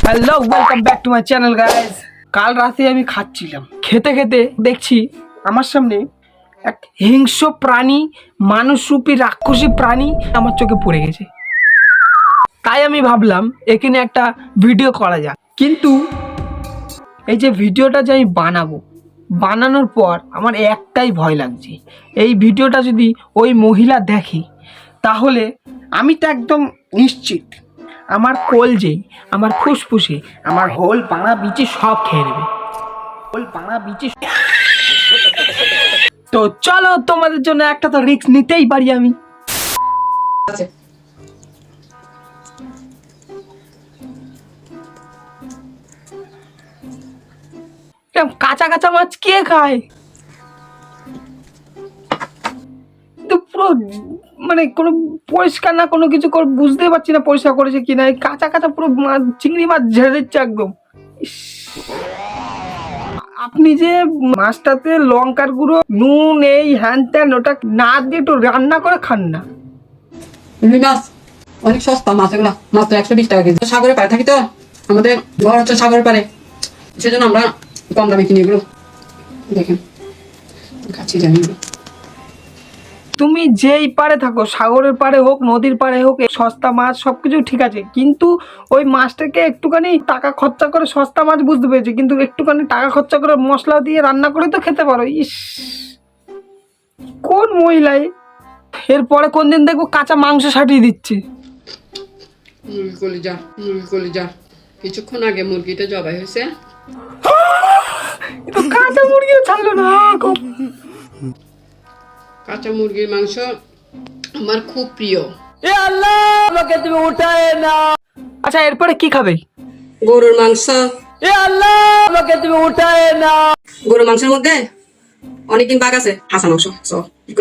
Hello welcome back to my channel guys. কাল রাতে আমি খাচ্ছিলাম, খেতে খেতে দেখছি আমার সামনে এক হিংস্র প্রাণী, মানুষরূপী রাক্ষসী প্রাণী আমার চোখে পড়ে গেছে। তাই আমি ভাবলাম এখানে একটা ভিডিও করা যাক। কিন্তু এই যে ভিডিওটা যে আমি বানানোর পর আমার একটাই ভয় লাগছে, এই ভিডিওটা যদি ওই মহিলা দেখে তাহলে আমি তো একদম নিশ্চিত আমার কলজে, আমার ফুসফুসে, আমার হোল পাড়া বিচি সব খেয়ে নেবে। হোল পাড়া বিচি। তো চলো, তোমাদের জন্য একটা তো রিস্ক নিতেই পারি আমি। কাঁচা কাঁচা মাছ কে খায়? তো পুরো মানে কোনো পরিষ্কার না, কোনো কিছু করে বুঝতে পারছি না পরিষ্কার করেছে কিনা। কাঁচা কাঁচা পুরো মাছ, চিংড়ি মাছ ঝেড়ে দিচ্ছে একদম। আপনি যে মাছটাতে লঙ্কার গুঁড়ো, নুন, এই হ্যান ত্যান ওটা না দিয়ে একটু রান্না করে খান না। মাছ অনেক সস্তা, মাছ এগুলা মাত্র 120 টাকা কেজি। সাগরের পাড়ে থাকি তো, আমাদের ঘর হচ্ছে সাগরের পাড়ে, সেজন্য আমরা কম দামে কিনি এগুলো। দেখেন খাচ্ছি জানি। তুমি যেই পারে থাকো, সাগরের পারে হোক, নদীর পারে হোক, সস্তা মাছ সবকিছু ঠিক আছে, কিন্তু ওই মাছটাকে একটুখানি টাকা খরচা করে, সস্তা মাছ বুঝতে পেরেছি, কিন্তু একটুখানি টাকা খরচা করে মশলা দিয়ে রান্না করে তো খেতে পারো। ইস, কোন মহিলাই! এরপরে কোন দিন দেখবো কাঁচা মাংস সাটিয়ে দিচ্ছে। মুরগি কলিজা কিছুক্ষণ আগে মুরগিটা জবাই হয়েছে, তো কাঁচা মুরগিও ছাড়লো না। কাঁচা মুরগির মাংস আমার খুব প্রিয়। এ আল্লাহ, আমাকে তুমি উঠায় না। আচ্ছা, এরপরে কি খাবে? গরুর মাংস। এ আল্লাহ, আমাকে তুমি উঠায় না। গরুর মাংসের মধ্যে অনেকদিন বাঘ আছে, হাঁসা মাংস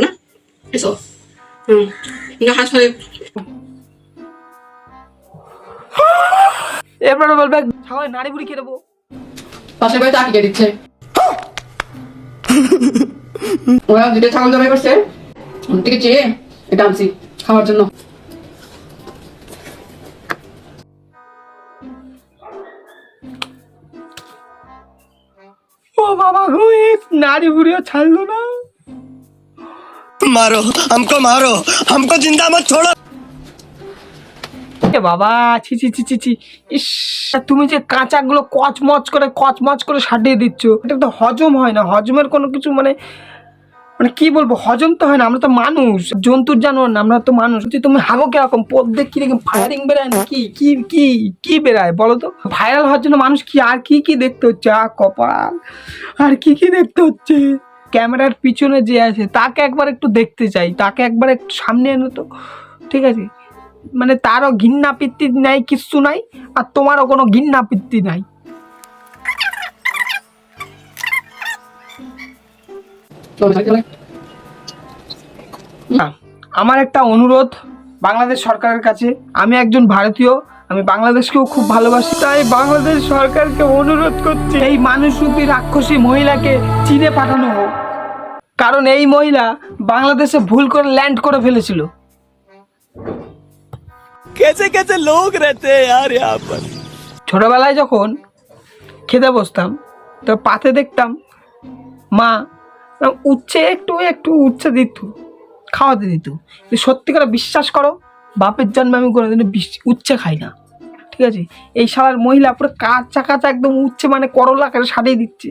না এসো। হাঁস এরপরে বলবে সবাই নাড়ি বুড়ি খেয়ে দেবো। পাশের বাড়িতে আটকে দিচ্ছে, ওরা দুটো ছাগল জবাই করছে, থেকে চেয়ে এটা আনছি খাওয়ার জন্য। ও বাবা গো, নাড়ি বুড়িও ছাড়লো না। मारो हमको जिंदा मत छोड़ो। এ বাবা, ছি ছি ছি ছি ছি। ইস, তুমি যে কাঁচাগুলো কচমচ করে সাটিয়ে দিচ্ছ, এটা তো হজম হয় না। হজমের কোনো কিছু মানে মানে কি বলবো, হজম তো হয় না। আমরা তো মানুষ, জন্তুর জানোয়ার না, আমরা তো মানুষ। তুমি হাগো কিরকম, পদ্মে কিরকম ফায়ারিং বেরায় না? কি কি কি কি বেরায় বলো তো? ভাইরাল হওয়ার জন্য মানুষ কি আর কি কি দেখতে হচ্ছে? কপাল, আর কি কি দেখতে হচ্ছে? ক্যামেরার পিছনে যে আছে তাকে একবার একটু দেখতে চাই, তাকে একবার একটু সামনে এনো তো, ঠিক আছে? মানে তারও ঘৃণা পিত্তি নাই, কিচ্ছু নাই, আর তোমারও কোনো ঘৃণা পিত্তি নাই। আমার একটা অনুরোধ বাংলাদেশ সরকারের কাছে। আমি একজন ভারতীয়, আমি বাংলাদেশকেও খুব ভালোবাসি, তাই বাংলাদেশ সরকারকে অনুরোধ করছি এই মানুষরূপী রাক্ষসী মহিলাকে চীনে পাঠানো হোক। কারণ এই মহিলা বাংলাদেশে ভুল করে ল্যান্ড করে ফেলেছিল। कैसे कैसे लोग रहते हैं यार यहाँ पर। ছোটবেলায় যখন খেতে বসতাম তো পাতে দেখতাম মা উচ্ছে একটু একটু উচ্ছে দিত, খাওয়াতে দিত। সত্যি করে বিশ্বাস করো, বাপের জন্মে আমি কোনোদিন উচ্ছে খাই না, ঠিক আছে? এই শালার মহিলা পুরো কাঁচা কাঁচা একদম উচ্ছে, মানে করলা করে সারিয়ে দিচ্ছে।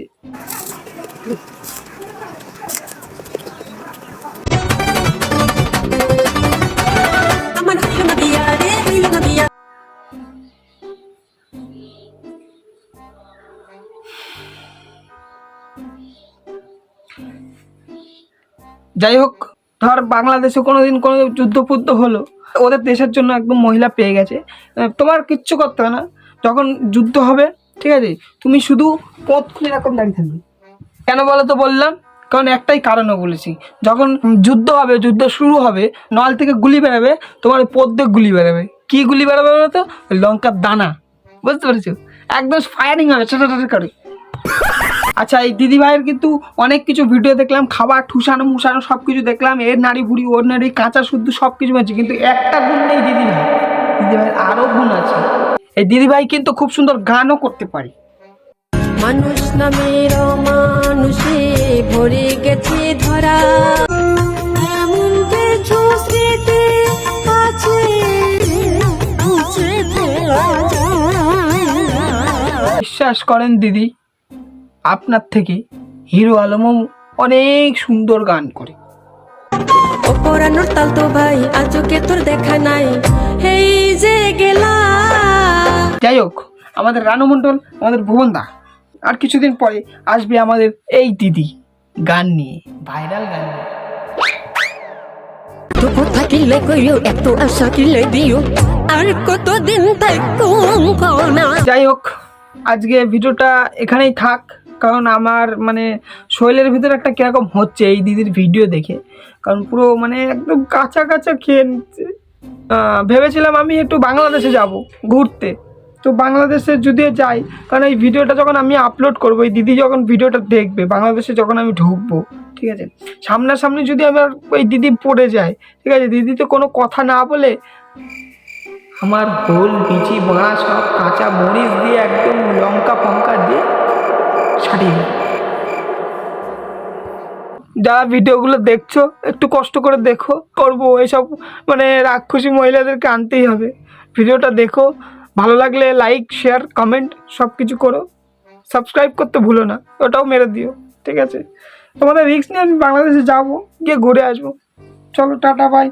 যাই হোক, ধর বাংলাদেশে কোনোদিন কোনো যুদ্ধ ফুদ্ধ হলো, ওদের দেশের জন্য একদম মহিলা পেয়ে গেছে, তোমার কিচ্ছু করতে হবে না। যখন যুদ্ধ হবে, ঠিক আছে, তুমি শুধু পথ খুলে এরকম দাঁড়িয়ে থাকবে। কেন বলো তো বললাম? কারণ একটাই কারণও বলেছি, যখন যুদ্ধ হবে, যুদ্ধ শুরু হবে, নল থেকে গুলি বেরোবে, তোমার পথ দিয়ে গুলি বেরোবে। কি গুলি বেরোবে বলো তো? লঙ্কার দানা, বুঝতে পেরেছো? একদম ফায়ারিং হবে ছোটো ছোটো করে। আচ্ছা, এই দিদি ভাইয়ের কিন্তু অনেক কিছু ভিডিও দেখলাম, খাবার ঠুসানো মুসানো সব কিছু দেখলাম, এর নাড়ি বুড়ি ওর নাড়ি কাঁচা শুদ্ধ সব কিছু মারছে, কিন্তু একটা গুণ নেই দিদি ভাই। দিদিভাইয়ের আরো গুণ আছে। এই দিদিভাই কিন্তু খুব সুন্দর গানও করতে পারে। মানুষ নামের মানুষে ভরে গেছে ধরা, এমন কিছু স্মৃতি আছে মুছে ফেলা যায় না। বিশ্বাস করেন দিদি, আপনার থেকে হিরো আলমও অনেক সুন্দর গান করে। অপরানোর তাল তো ভাই আজকে তোর দেখা নাই, হেই যে গেলা। যাই হোক, আমাদের রানু মণ্ডল, আমাদের ভুবনদা আর কিছুদিন পরে আসবে আমাদের এই দিদি গান নিয়ে, ভাইরাল গান নিয়ে। তো কথা কিলে কইও, এত আশা কিলে দিও, আর কতদিন তাই কম না। যাই হোক, আজকে ভিডিওটা এখানেই থাক, কারণ আমার মানে শরীরের ভিতরে একটা কিরকম হচ্ছে এই দিদির ভিডিও দেখে, কারণ পুরো মানে একদম কাঁচা কাঁচা খেয়ে নিচ্ছে। ভেবেছিলাম আমি একটু বাংলাদেশে যাব ঘুরতে, তো বাংলাদেশে যদি যাই, কারণ এই ভিডিওটা যখন আমি আপলোড করবো, এই দিদি যখন ভিডিওটা দেখবে, বাংলাদেশে যখন আমি ঢুকবো, ঠিক আছে, সামনাসামনি যদি আমার ওই দিদি পড়ে যায়, ঠিক আছে, দিদি তো কোনো কথা না বলে আমার হোল বিচি বাঁ সব কাঁচা মরিচ দিয়ে একদম লঙ্কা ফঙ্কা দিয়ে ছাড়িয়ে দেয়। যারা ভিডিওগুলো দেখছো একটু কষ্ট করে দেখো, করবো এইসব মানে রাক্ষসী মহিলাদেরকে আনতেই হবে। ভিডিওটা দেখো, ভালো লাগলে লাইক শেয়ার কমেন্ট সব কিছু করো, সাবস্ক্রাইব করতে ভুলো না, ওটাও মেরে দিও, ঠিক আছে। তোমাদের রিস্ক নিয়ে আমি বাংলাদেশে যাবো, গিয়ে ঘুরে আসবো। চলো, টাটা, বাই।